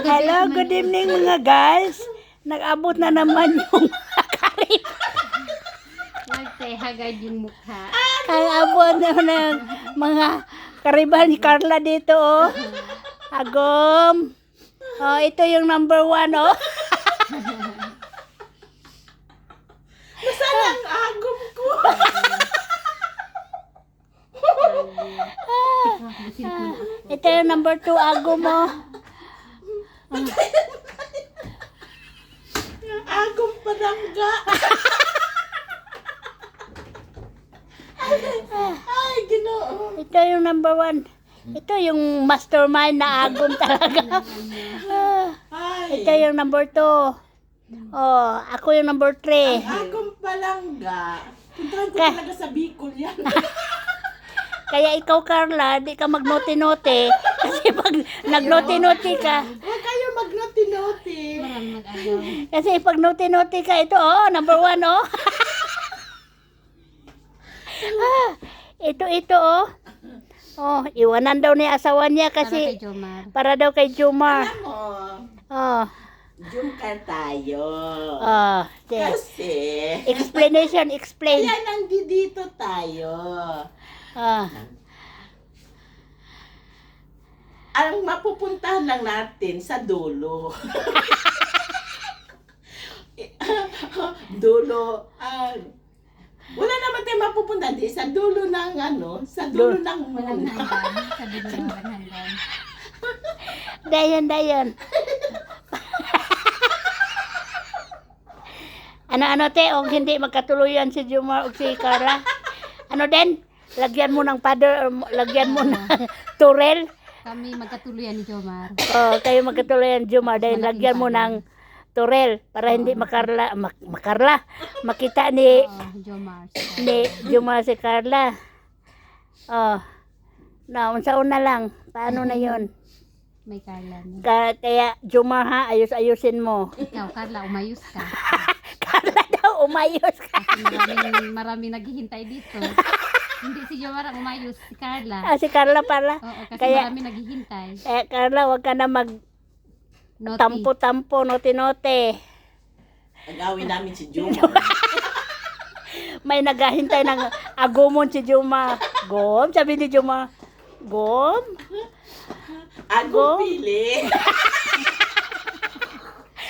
Hello, good evening mga guys. Nag-abot na naman yung karib. Nagtehagad yung mukha. Nag-abot na ng mga kariban ni Carla dito, oh. Agom. Oh, ito yung number 1, oh. Nasaan ang agom ko? Ito yung number 2, agom, oh. Agom panangga. Ay, Ginoo. Ito yung number 1. Ito yung mastermind na agom talaga. Ay, Ito yung number 2. Oh, ako yung number 3. agom palangga. Puntahan ko Ka- talaga sa Bicol yan. Kaya ikaw, Carla, di ka magnote-note. Kasi pag nagnote-note ka, Huwag kayo magnuti-nuti. Marami mag-agaw. kasi pag note-note ka, ito, oh, number 1, oh. Ito, oh. Oh, iwanan daw ni asawa niya Para kay kasi Jomar. para daw kay Jomar. Alam mo, Oh, jumka tayo. oh. Kasi, Explanation, explain. kaya nandito tayo. Ah, Ang mapupuntahan lang natin sa dulo. Dulo, wala naman tayo mapupuntahan di sa dulo ng sa dulo ng Walang mundo. hanggan. Sabi nila walang hanggan. dayan. Ano te, o hindi magkatuluyan si Jomar o si Carla. Ano din? Lagyan mo ng pader, lagyan mo ng turel. Kami magkatuluyan ni Jomar. Oh, kayo magkatuluyan Jomar dahil Malaking lagyan mo pader. ng turel para hindi makita ni Jomar. Jomar si Carla. Oh. Na, unsa-una lang. Paano na 'yon? May Carla na. Kaya Jomar ha, ayos-ayusin mo. Ikaw, Carla, umayos ka. Carla daw, umayos ka. Kasi maraming naghihintay dito. Hindi si Jomar ang umayos, si Carla. Ah, si Carla pala. Oo, kasi Kaya- maraming naghihintay. Carla, wag ka na Noti. magtampo-tampo, note-note. Agawin namin si Juma. May naghahintay ng agumon si Juma. Gom, sabi ni Juma. Gom. Agong pili.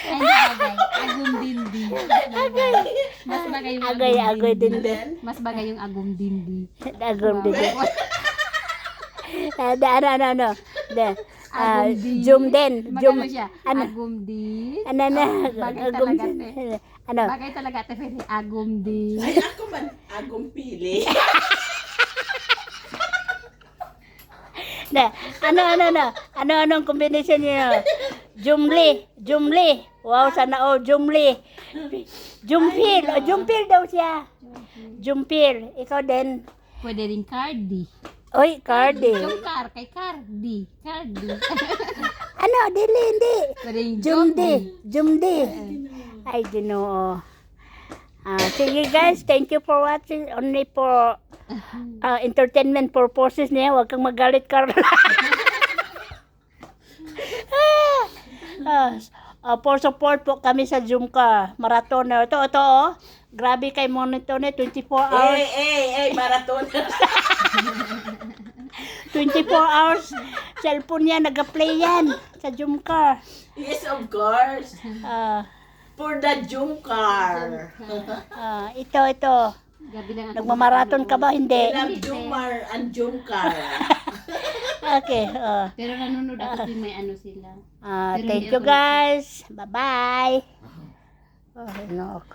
Ay, bagay. Agum dindi. Mas bagay yung Agay din din. Then, Mas bagay yung agum dindi. Agum din din. Ano. Agum din. Zoom din. Zoom. Magano siya? Ano? Agum din. Ano. Bagay Agum talaga, din. te. Ano. Bagay talaga, te. Pwede. Agum din. ay ako man, agong pili. Ano ang combination niyo? Jumli. Wow, sana all Jumli. Jumpil daw siya. Jumpil. Ikaw din. Pwede rin Cardi. Oy, Cardi. Yung car, kay Cardi. Cardi. Ano, hindi. Pwede rin Jumdi. Ay, Ginoo. Sige guys, thank you for watching. Only for entertainment purposes niya. Huwag kang magalit, Carla. For support po kami sa Zoomcar Marathon. Ito, oh. Grabe kay monitor na 24 hours. marathon. 24 hours. Cellphone niya, nag-play yan sa Zoomcar. Yes, of course. For the Jumcar. Ito. Gabi lang ako. Nagmamarathon ka ba? Hindi. Love Jumar and Jumcar. Okay. Pero nanonood ako din may ano sila. Thank you guys. Bye-bye. Oh, no.